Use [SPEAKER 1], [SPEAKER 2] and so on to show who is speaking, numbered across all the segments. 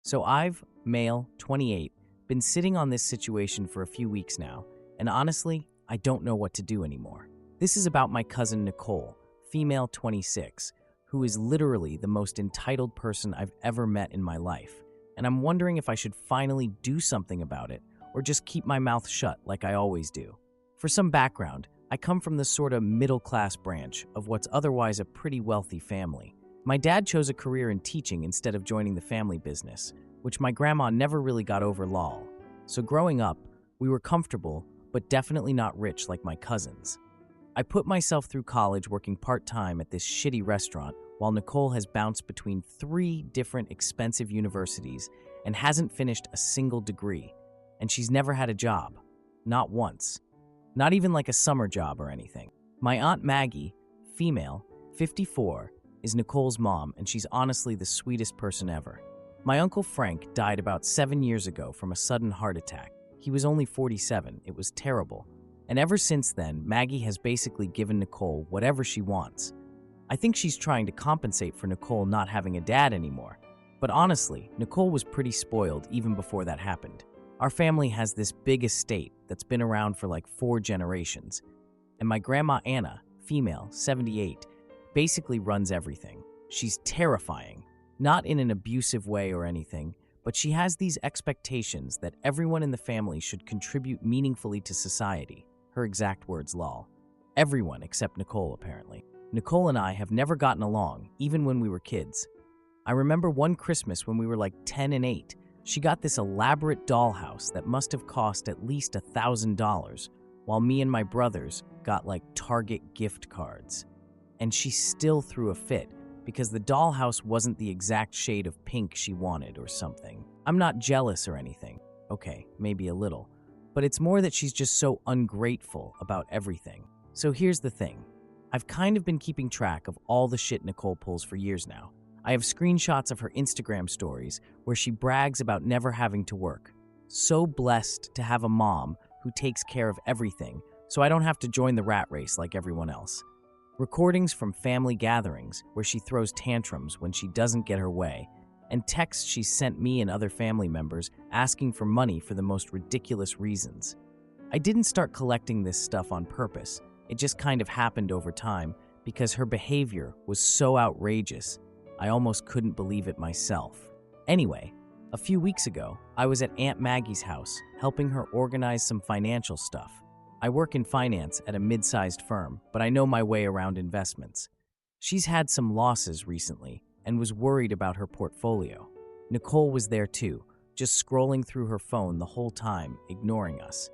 [SPEAKER 1] So I've, male, 28, been sitting on this situation for a few weeks now, and honestly, I don't know what to do anymore. This is about my cousin Nicole, female 26, who is literally the most entitled person I've ever met in my life, and I'm wondering if I should finally do something about it or just keep my mouth shut like I always do. For some background, I come from the sort of middle-class branch of what's otherwise a pretty wealthy family. My dad chose a career in teaching instead of joining the family business, which my grandma never really got over lol. So growing up, we were comfortable, but definitely not rich like my cousins. I put myself through college working part-time at this shitty restaurant while Nicole has bounced between 3 different expensive universities and hasn't finished a single degree. And she's never had a job. Not once. Not even like a summer job or anything. My Aunt Maggie, female, 54, is Nicole's mom, and she's honestly the sweetest person ever. My Uncle Frank died about 7 years ago from a sudden heart attack. He was only 47. It was terrible. And ever since then, Maggie has basically given Nicole whatever she wants. I think she's trying to compensate for Nicole not having a dad anymore. But honestly, Nicole was pretty spoiled even before that happened. Our family has this big estate that's been around for like 4 generations. And my grandma Anna, female, 78, basically runs everything. She's terrifying. Not in an abusive way or anything, but she has these expectations that everyone in the family should contribute meaningfully to society. Her exact words, lol. Everyone except Nicole, apparently. Nicole and I have never gotten along, even when we were kids. I remember one Christmas when we were like 10 and 8. She got this elaborate dollhouse that must have cost at least $1,000, while me and my brothers got like Target gift cards. And she still threw a fit because the dollhouse wasn't the exact shade of pink she wanted or something. I'm not jealous or anything. Okay, maybe a little. But it's more that she's just so ungrateful about everything. So here's the thing. I've kind of been keeping track of all the shit Nicole pulls for years now. I have screenshots of her Instagram stories where she brags about never having to work. So blessed to have a mom who takes care of everything, so I don't have to join the rat race like everyone else. Recordings from family gatherings where she throws tantrums when she doesn't get her way, and texts she sent me and other family members asking for money for the most ridiculous reasons. I didn't start collecting this stuff on purpose. It just kind of happened over time because her behavior was so outrageous. I almost couldn't believe it myself. Anyway, a few weeks ago, I was at Aunt Maggie's house helping her organize some financial stuff. I work in finance at a mid-sized firm, but I know my way around investments. She's had some losses recently and was worried about her portfolio. Nicole was there too, just scrolling through her phone the whole time, ignoring us.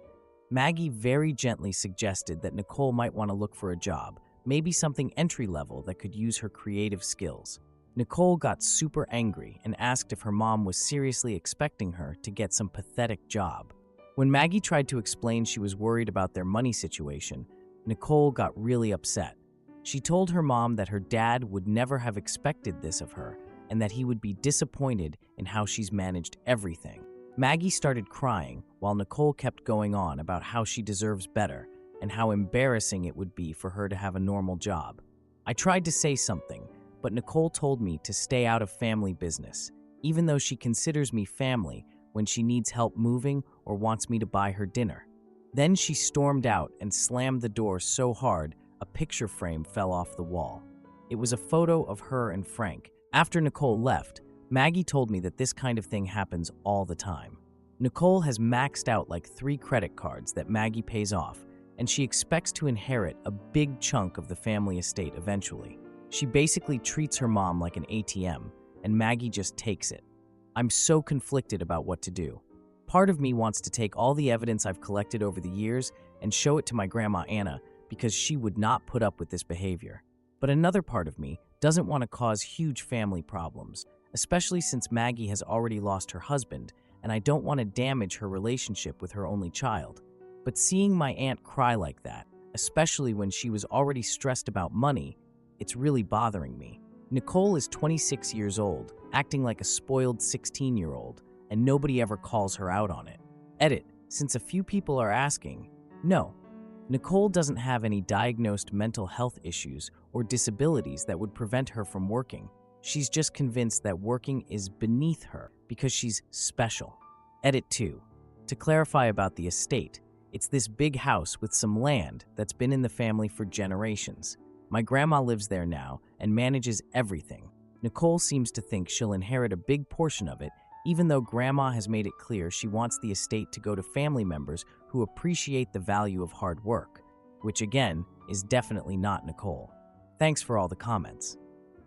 [SPEAKER 1] Maggie very gently suggested that Nicole might want to look for a job, maybe something entry-level that could use her creative skills. Nicole got super angry and asked if her mom was seriously expecting her to get some pathetic job. When Maggie tried to explain she was worried about their money situation, Nicole got really upset. She told her mom that her dad would never have expected this of her and that he would be disappointed in how she's managed everything. Maggie started crying while Nicole kept going on about how she deserves better and how embarrassing it would be for her to have a normal job. I tried to say something, but Nicole told me to stay out of family business, even though she considers me family when she needs help moving or wants me to buy her dinner. Then she stormed out and slammed the door so hard a picture frame fell off the wall. It was a photo of her and Frank. After Nicole left, Maggie told me that this kind of thing happens all the time. Nicole has maxed out like 3 credit cards that Maggie pays off, and she expects to inherit a big chunk of the family estate eventually. She basically treats her mom like an ATM, and Maggie just takes it. I'm so conflicted about what to do. Part of me wants to take all the evidence I've collected over the years and show it to my grandma Anna because she would not put up with this behavior. But another part of me doesn't want to cause huge family problems, especially since Maggie has already lost her husband, and I don't want to damage her relationship with her only child. But seeing my aunt cry like that, especially when she was already stressed about money, it's really bothering me. Nicole is 26 years old, acting like a spoiled 16-year-old, and nobody ever calls her out on it. Edit, since a few people are asking, no, Nicole doesn't have any diagnosed mental health issues or disabilities that would prevent her from working. She's just convinced that working is beneath her because she's special. Edit 2. To clarify about the estate, it's this big house with some land that's been in the family for generations. My grandma lives there now and manages everything. Nicole seems to think she'll inherit a big portion of it, even though Grandma has made it clear she wants the estate to go to family members who appreciate the value of hard work, which again is definitely not Nicole. Thanks for all the comments.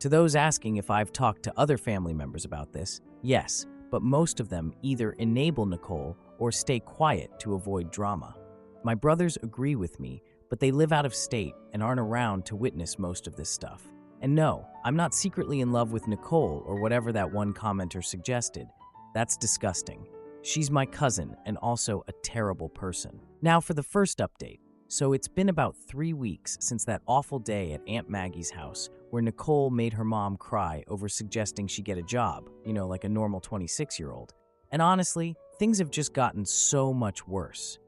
[SPEAKER 1] To those asking if I've talked to other family members about this, yes, but most of them either enable Nicole or stay quiet to avoid drama. My brothers agree with me, but they live out of state and aren't around to witness most of this stuff. And no, I'm not secretly in love with Nicole or whatever that one commenter suggested. That's disgusting. She's my cousin and also a terrible person. Now for the first update. So it's been about 3 weeks since that awful day at Aunt Maggie's house where Nicole made her mom cry over suggesting she get a job, like a normal 26-year-old. And honestly, things have just gotten so much worse.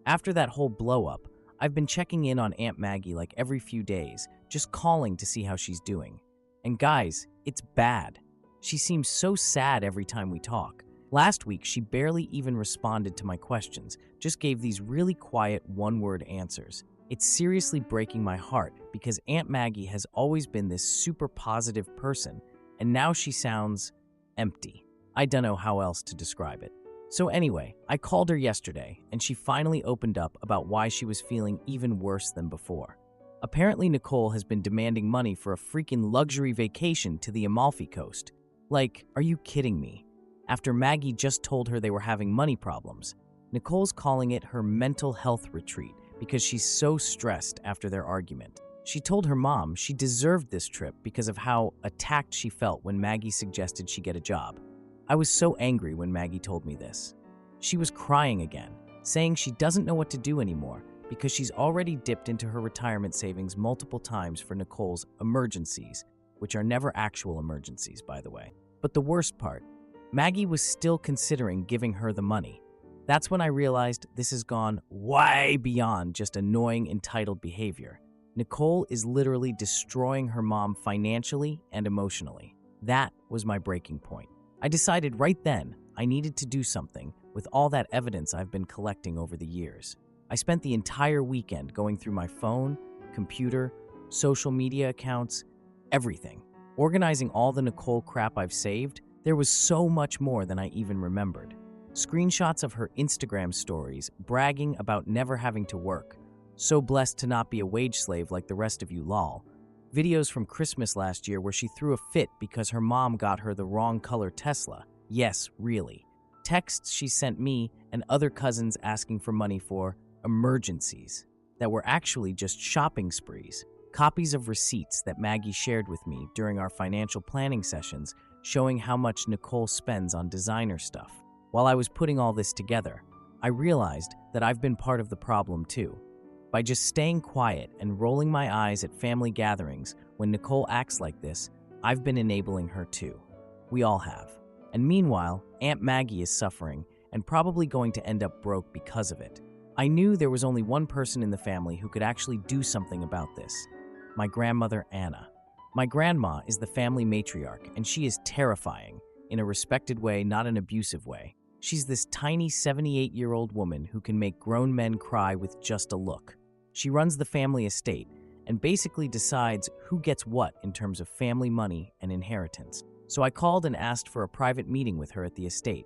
[SPEAKER 1] After that whole blow-up, I've been checking in on Aunt Maggie like every few days, just calling to see how she's doing. And guys, it's bad. She seems so sad every time we talk. Last week, she barely even responded to my questions, just gave these really quiet one-word answers. It's seriously breaking my heart because Aunt Maggie has always been this super positive person, and now she sounds empty. I don't know how else to describe it. So anyway, I called her yesterday, and she finally opened up about why she was feeling even worse than before. Apparently, Nicole has been demanding money for a freaking luxury vacation to the Amalfi Coast. Like, are you kidding me? After Maggie just told her they were having money problems, Nicole's calling it her mental health retreat because she's so stressed after their argument. She told her mom she deserved this trip because of how attacked she felt when Maggie suggested she get a job. I was so angry when Maggie told me this. She was crying again, saying she doesn't know what to do anymore because she's already dipped into her retirement savings multiple times for Nicole's emergencies, which are never actual emergencies, by the way. But the worst part, Maggie was still considering giving her the money. That's when I realized this has gone way beyond just annoying, entitled behavior. Nicole is literally destroying her mom financially and emotionally. That was my breaking point. I decided right then I needed to do something with all that evidence I've been collecting over the years. I spent the entire weekend going through my phone, computer, social media accounts, everything. Organizing all the Nicole crap I've saved, there was so much more than I even remembered. Screenshots of her Instagram stories bragging about never having to work. So blessed to not be a wage slave like the rest of you lol. Videos from Christmas last year where she threw a fit because her mom got her the wrong color Tesla. Yes, really. Texts she sent me and other cousins asking for money for emergencies that were actually just shopping sprees. Copies of receipts that Maggie shared with me during our financial planning sessions showing how much Nicole spends on designer stuff. While I was putting all this together, I realized that I've been part of the problem too. By just staying quiet and rolling my eyes at family gatherings when Nicole acts like this, I've been enabling her too. We all have. And meanwhile, Aunt Maggie is suffering and probably going to end up broke because of it. I knew there was only one person in the family who could actually do something about this: my grandmother, Anna. My grandma is the family matriarch, and she is terrifying, in a respected way, not an abusive way. She's this tiny 78-year-old woman who can make grown men cry with just a look. She runs the family estate and basically decides who gets what in terms of family money and inheritance. So I called and asked for a private meeting with her at the estate.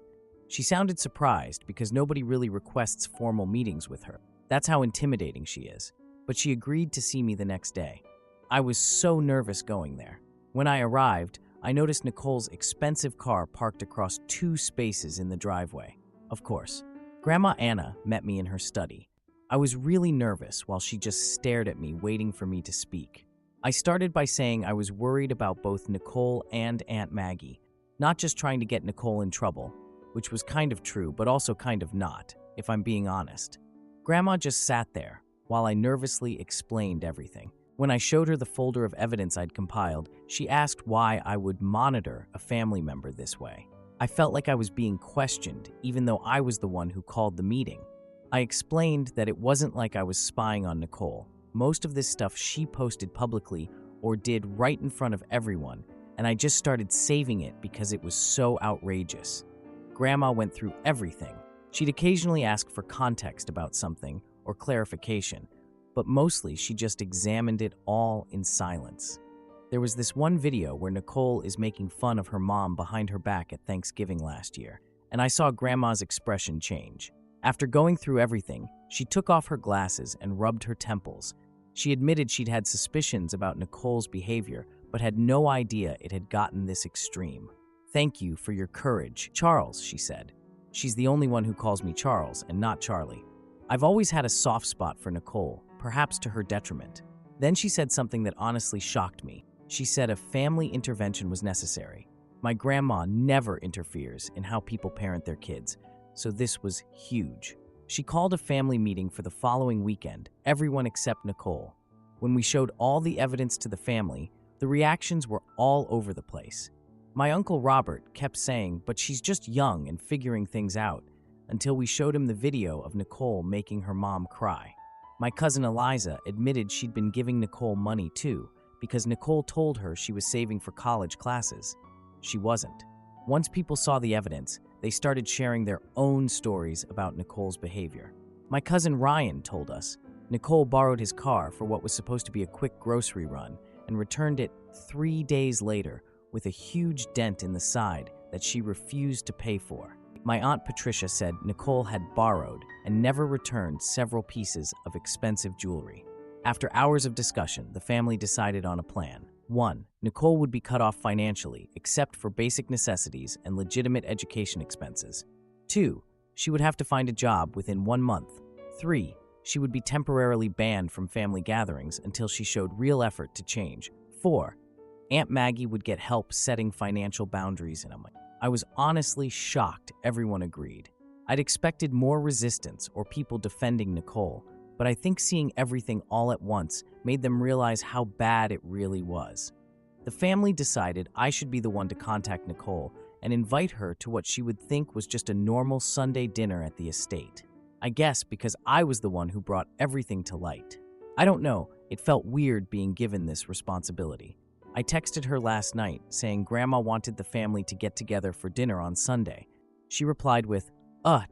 [SPEAKER 1] She sounded surprised because nobody really requests formal meetings with her. That's how intimidating she is. But she agreed to see me the next day. I was so nervous going there. When I arrived, I noticed Nicole's expensive car parked across 2 spaces in the driveway. Of course, Grandma Anna met me in her study. I was really nervous while she just stared at me, waiting for me to speak. I started by saying I was worried about both Nicole and Aunt Maggie, not just trying to get Nicole in trouble, which was kind of true, but also kind of not, if I'm being honest. Grandma just sat there while I nervously explained everything. When I showed her the folder of evidence I'd compiled, she asked why I would monitor a family member this way. I felt like I was being questioned, even though I was the one who called the meeting. I explained that it wasn't like I was spying on Nicole. Most of this stuff she posted publicly or did right in front of everyone, and I just started saving it because it was so outrageous. Grandma went through everything. She'd occasionally ask for context about something or clarification, but mostly she just examined it all in silence. There was this one video where Nicole is making fun of her mom behind her back at Thanksgiving last year, and I saw Grandma's expression change. After going through everything, she took off her glasses and rubbed her temples. She admitted she'd had suspicions about Nicole's behavior, but had no idea it had gotten this extreme. "Thank you for your courage, Charles," she said. She's the only one who calls me Charles and not Charlie. I've always had a soft spot for Nicole, perhaps to her detriment. Then she said something that honestly shocked me. She said a family intervention was necessary. My grandma never interferes in how people parent their kids, so this was huge. She called a family meeting for the following weekend, everyone except Nicole. When we showed all the evidence to the family, the reactions were all over the place. My Uncle Robert kept saying, "But she's just young and figuring things out," until we showed him the video of Nicole making her mom cry. My cousin Eliza admitted she'd been giving Nicole money too, because Nicole told her she was saving for college classes. She wasn't. Once people saw the evidence, they started sharing their own stories about Nicole's behavior. My cousin Ryan told us Nicole borrowed his car for what was supposed to be a quick grocery run and returned it 3 days later with a huge dent in the side that she refused to pay for. My Aunt Patricia said Nicole had borrowed and never returned several pieces of expensive jewelry. After hours of discussion, the family decided on a plan. 1. Nicole would be cut off financially, except for basic necessities and legitimate education expenses. 2. She would have to find a job within 1 month. 3. She would be temporarily banned from family gatherings until she showed real effort to change. 4. Aunt Maggie would get help setting financial boundaries, and I was honestly shocked everyone agreed. I'd expected more resistance or people defending Nicole, but I think seeing everything all at once made them realize how bad it really was. The family decided I should be the one to contact Nicole and invite her to what she would think was just a normal Sunday dinner at the estate. I guess because I was the one who brought everything to light. I don't know, it felt weird being given this responsibility. I texted her last night saying Grandma wanted the family to get together for dinner on Sunday. She replied with,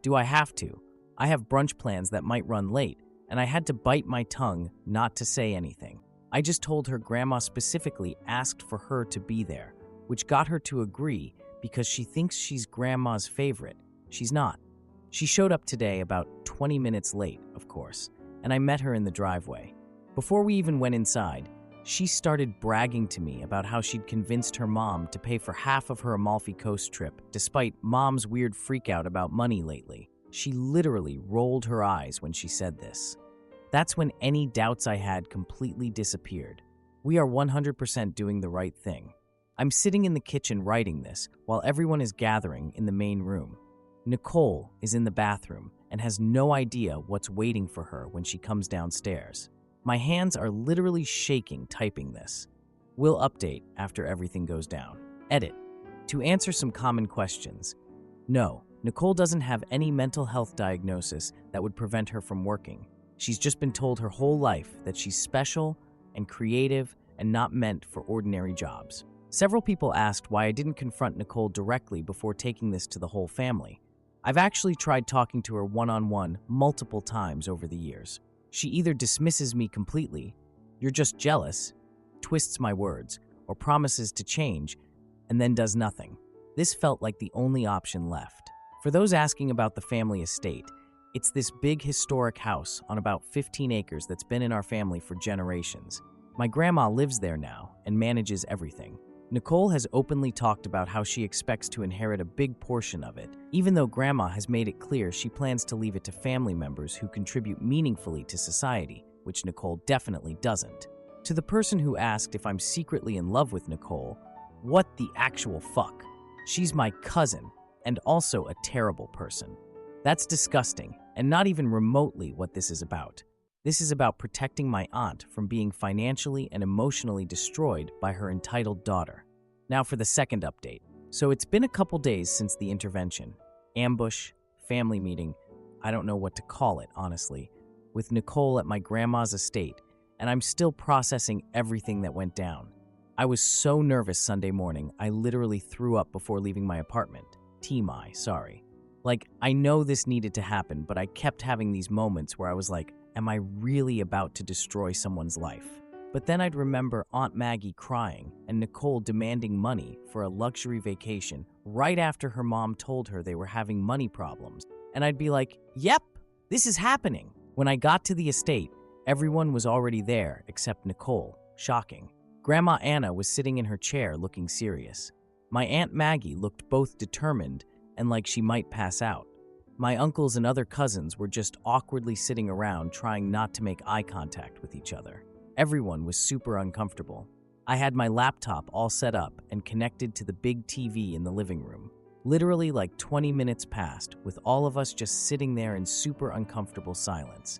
[SPEAKER 1] do I have to? I have brunch plans that might run late, and I had to bite my tongue not to say anything. I just told her Grandma specifically asked for her to be there, which got her to agree because she thinks she's Grandma's favorite. She's not. She showed up today about 20 minutes late, of course, and I met her in the driveway. Before we even went inside, she started bragging to me about how she'd convinced her mom to pay for half of her Amalfi Coast trip, despite Mom's weird freakout about money lately. She literally rolled her eyes when she said this. That's when any doubts I had completely disappeared. We are 100% doing the right thing. I'm sitting in the kitchen writing this while everyone is gathering in the main room. Nicole is in the bathroom and has no idea what's waiting for her when she comes downstairs. My hands are literally shaking typing this. We'll update after everything goes down. Edit. To answer some common questions. No, Nicole doesn't have any mental health diagnosis that would prevent her from working. She's just been told her whole life that she's special and creative and not meant for ordinary jobs. Several people asked why I didn't confront Nicole directly before taking this to the whole family. I've actually tried talking to her one-on-one multiple times over the years. She either dismisses me completely, "You're just jealous," twists my words, or promises to change, and then does nothing. This felt like the only option left. For those asking about the family estate, it's this big historic house on about 15 acres that's been in our family for generations. My grandma lives there now and manages everything. Nicole has openly talked about how she expects to inherit a big portion of it, even though Grandma has made it clear she plans to leave it to family members who contribute meaningfully to society, which Nicole definitely doesn't. To the person who asked if I'm secretly in love with Nicole, what the actual fuck? She's my cousin, and also a terrible person. That's disgusting, and not even remotely what this is about. This is about protecting my aunt from being financially and emotionally destroyed by her entitled daughter. Now for the second update. So it's been a couple days since the intervention. Ambush, family meeting, I don't know what to call it, honestly, with Nicole at my grandma's estate, and I'm still processing everything that went down. I was so nervous Sunday morning, I literally threw up before leaving my apartment. TMI, sorry. Like, I know this needed to happen, but I kept having these moments where I was like, am I really about to destroy someone's life? But then I'd remember Aunt Maggie crying and Nicole demanding money for a luxury vacation right after her mom told her they were having money problems. And I'd be like, yep, this is happening. When I got to the estate, everyone was already there except Nicole. Shocking. Grandma Anna was sitting in her chair looking serious. My Aunt Maggie looked both determined and like she might pass out. My uncles and other cousins were just awkwardly sitting around trying not to make eye contact with each other. Everyone was super uncomfortable. I had my laptop all set up and connected to the big TV in the living room. Literally like 20 minutes passed with all of us just sitting there in super uncomfortable silence.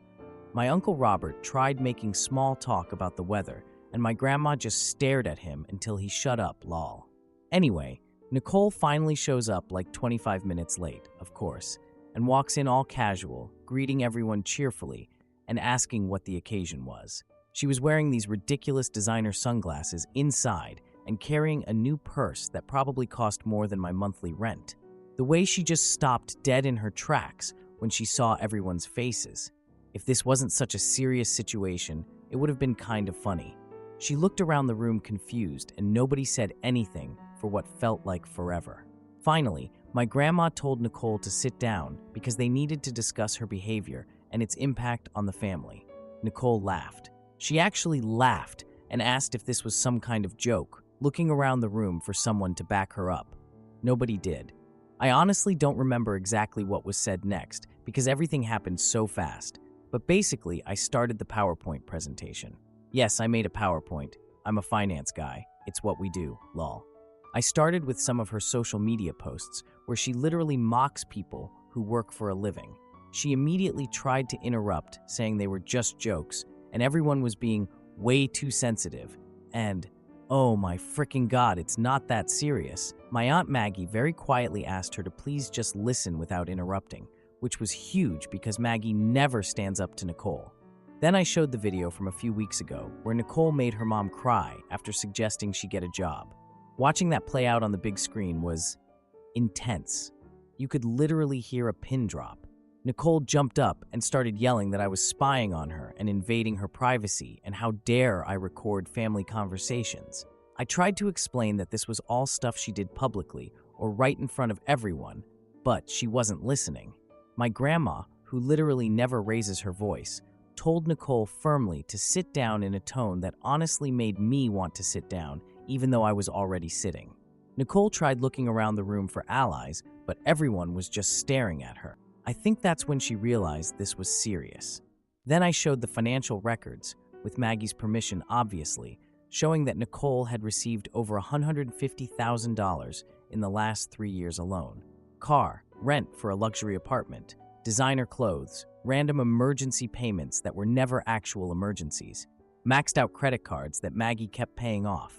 [SPEAKER 1] My Uncle Robert tried making small talk about the weather, and my grandma just stared at him until he shut up, lol. Anyway, Nicole finally shows up like 25 minutes late, of course, and walks in all casual, greeting everyone cheerfully and asking what the occasion was. She was wearing these ridiculous designer sunglasses inside and carrying a new purse that probably cost more than my monthly rent. The way she just stopped dead in her tracks when she saw everyone's faces. If this wasn't such a serious situation, it would have been kind of funny. She looked around the room confused and nobody said anything for what felt like forever. Finally, my grandma told Nicole to sit down because they needed to discuss her behavior and its impact on the family. Nicole laughed. She actually laughed and asked if this was some kind of joke, looking around the room for someone to back her up. Nobody did. I honestly don't remember exactly what was said next because everything happened so fast, but basically I started the PowerPoint presentation. Yes, I made a PowerPoint. I'm a finance guy. It's what we do, lol. I started with some of her social media posts where she literally mocks people who work for a living. She immediately tried to interrupt, saying they were just jokes, and everyone was being way too sensitive. And, oh my frickin' God, it's not that serious. My Aunt Maggie very quietly asked her to please just listen without interrupting, which was huge because Maggie never stands up to Nicole. Then I showed the video from a few weeks ago where Nicole made her mom cry after suggesting she get a job. Watching that play out on the big screen was intense. You could literally hear a pin drop. Nicole jumped up and started yelling that I was spying on her and invading her privacy, and how dare I record family conversations. I tried to explain that this was all stuff she did publicly or right in front of everyone, but she wasn't listening. My grandma, who literally never raises her voice, told Nicole firmly to sit down in a tone that honestly made me want to sit down, even though I was already sitting. Nicole tried looking around the room for allies, but everyone was just staring at her. I think that's when she realized this was serious. Then I showed the financial records, with Maggie's permission obviously, showing that Nicole had received over $150,000 in the last 3 years alone. Car, rent for a luxury apartment, designer clothes, random emergency payments that were never actual emergencies, maxed out credit cards that Maggie kept paying off.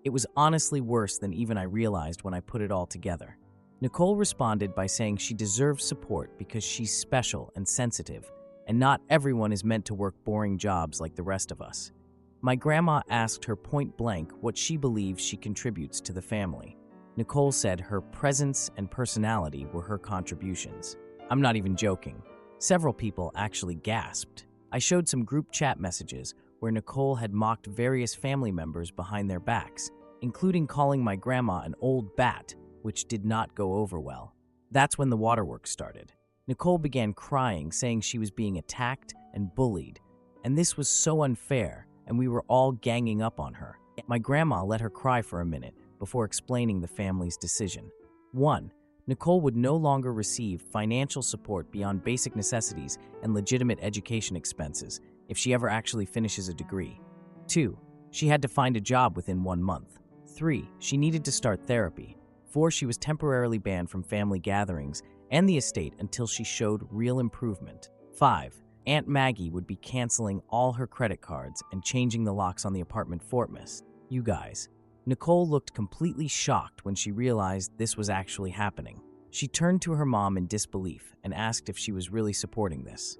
[SPEAKER 1] It was honestly worse than even I realized when I put it all together. Nicole responded by saying she deserves support because she's special and sensitive, and not everyone is meant to work boring jobs like the rest of us. My grandma asked her point blank what she believes she contributes to the family. Nicole said her presence and personality were her contributions. I'm not even joking. Several people actually gasped. I showed some group chat messages where Nicole had mocked various family members behind their backs, including calling my grandma an old bat, which did not go over well. That's when the waterworks started. Nicole began crying, saying she was being attacked and bullied, and this was so unfair, and we were all ganging up on her. My grandma let her cry for a minute before explaining the family's decision. 1. Nicole would no longer receive financial support beyond basic necessities and legitimate education expenses if she ever actually finishes a degree. 2. She had to find a job within 1 month. 3. She needed to start therapy. 4. She was temporarily banned from family gatherings and the estate until she showed real improvement. 5. Aunt Maggie would be canceling all her credit cards and changing the locks on the apartment fortmas. You guys. Nicole looked completely shocked when she realized this was actually happening. She turned to her mom in disbelief and asked if she was really supporting this.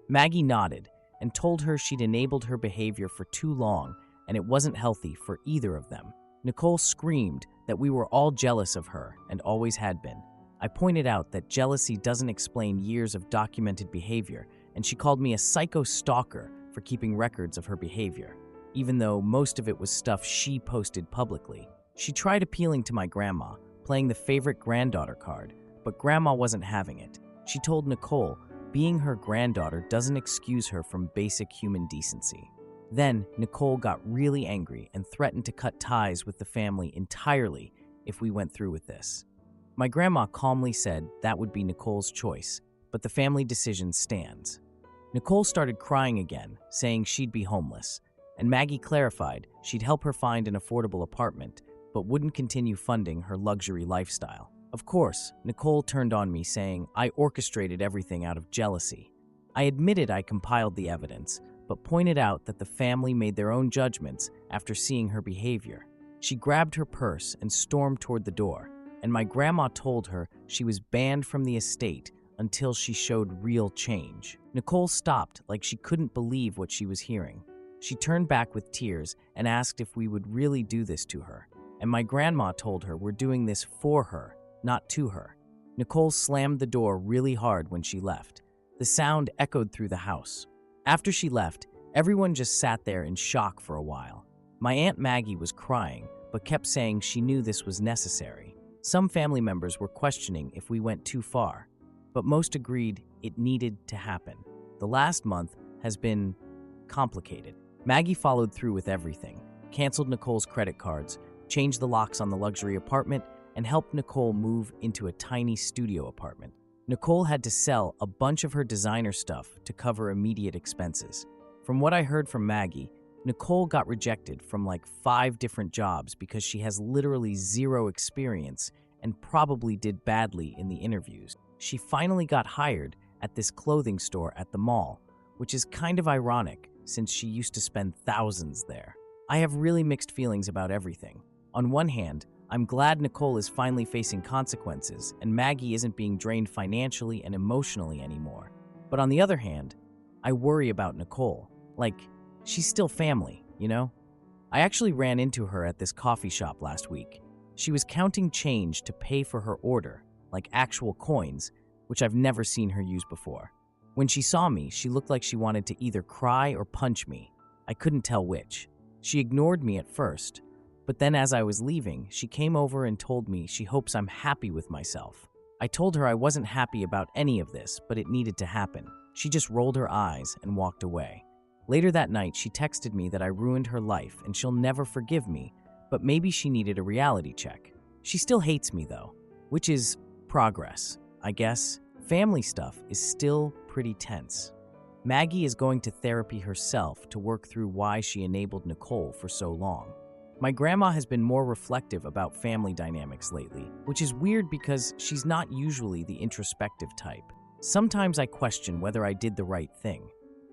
[SPEAKER 1] Maggie nodded and told her she'd enabled her behavior for too long and it wasn't healthy for either of them. Nicole screamed that we were all jealous of her and always had been. I pointed out that jealousy doesn't explain years of documented behavior, and she called me a psycho stalker for keeping records of her behavior, even though most of it was stuff she posted publicly. She tried appealing to my grandma, playing the favorite granddaughter card, but grandma wasn't having it. She told Nicole being her granddaughter doesn't excuse her from basic human decency. Then Nicole got really angry and threatened to cut ties with the family entirely if we went through with this. My grandma calmly said that would be Nicole's choice, but the family decision stands. Nicole started crying again, saying she'd be homeless, and Maggie clarified she'd help her find an affordable apartment, but wouldn't continue funding her luxury lifestyle. Of course, Nicole turned on me saying I orchestrated everything out of jealousy. I admitted I compiled the evidence, but pointed out that the family made their own judgments after seeing her behavior. She grabbed her purse and stormed toward the door, and my grandma told her she was banned from the estate until she showed real change. Nicole stopped like she couldn't believe what she was hearing. She turned back with tears and asked if we would really do this to her, and my grandma told her we're doing this for her, not to her. Nicole slammed the door really hard when she left. The sound echoed through the house. After she left, everyone just sat there in shock for a while. My Aunt Maggie was crying, but kept saying she knew this was necessary. Some family members were questioning if we went too far, but most agreed it needed to happen. The last month has been complicated. Maggie followed through with everything, canceled Nicole's credit cards, changed the locks on the luxury apartment, and helped Nicole move into a tiny studio apartment. Nicole had to sell a bunch of her designer stuff to cover immediate expenses. From what I heard from Maggie, Nicole got rejected from like 5 different jobs because she has literally zero experience and probably did badly in the interviews. She finally got hired at this clothing store at the mall, which is kind of ironic since she used to spend thousands there. I have really mixed feelings about everything. On one hand, I'm glad Nicole is finally facing consequences and Maggie isn't being drained financially and emotionally anymore. But on the other hand, I worry about Nicole. Like, she's still family, you know? I actually ran into her at this coffee shop last week. She was counting change to pay for her order, like actual coins, which I've never seen her use before. When she saw me, she looked like she wanted to either cry or punch me. I couldn't tell which. She ignored me at first, but then as I was leaving, she came over and told me she hopes I'm happy with myself. I told her I wasn't happy about any of this, but it needed to happen. She just rolled her eyes and walked away. Later that night, she texted me that I ruined her life and she'll never forgive me, but maybe she needed a reality check. She still hates me though, which is progress, I guess. Family stuff is still pretty tense. Maggie is going to therapy herself to work through why she enabled Nicole for so long. My grandma has been more reflective about family dynamics lately, which is weird because she's not usually the introspective type. Sometimes I question whether I did the right thing.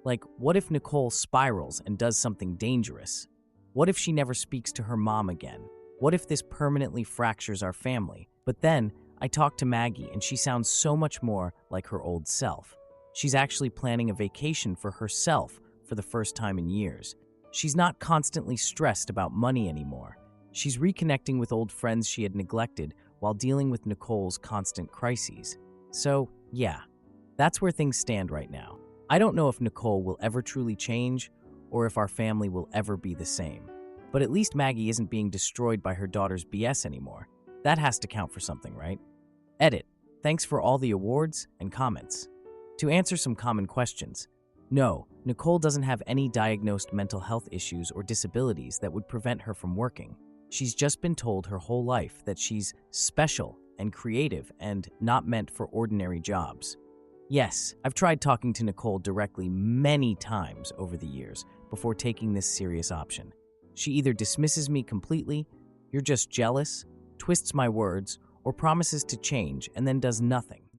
[SPEAKER 1] Like, what if Nicole spirals and does something dangerous? What if she never speaks to her mom again? What if this permanently fractures our family? But then, I talk to Maggie and she sounds so much more like her old self. She's actually planning a vacation for herself for the first time in years. She's not constantly stressed about money anymore. She's reconnecting with old friends she had neglected while dealing with Nicole's constant crises. So, yeah, that's where things stand right now. I don't know if Nicole will ever truly change or if our family will ever be the same. But at least Maggie isn't being destroyed by her daughter's BS anymore. That has to count for something, right? Edit. Thanks for all the awards and comments. To answer some common questions, no, Nicole doesn't have any diagnosed mental health issues or disabilities that would prevent her from working. She's just been told her whole life that she's special and creative and not meant for ordinary jobs. Yes, I've tried talking to Nicole directly many times over the years before taking this serious option. She either dismisses me completely, "You're just jealous," twists my words, or promises to change and then does nothing.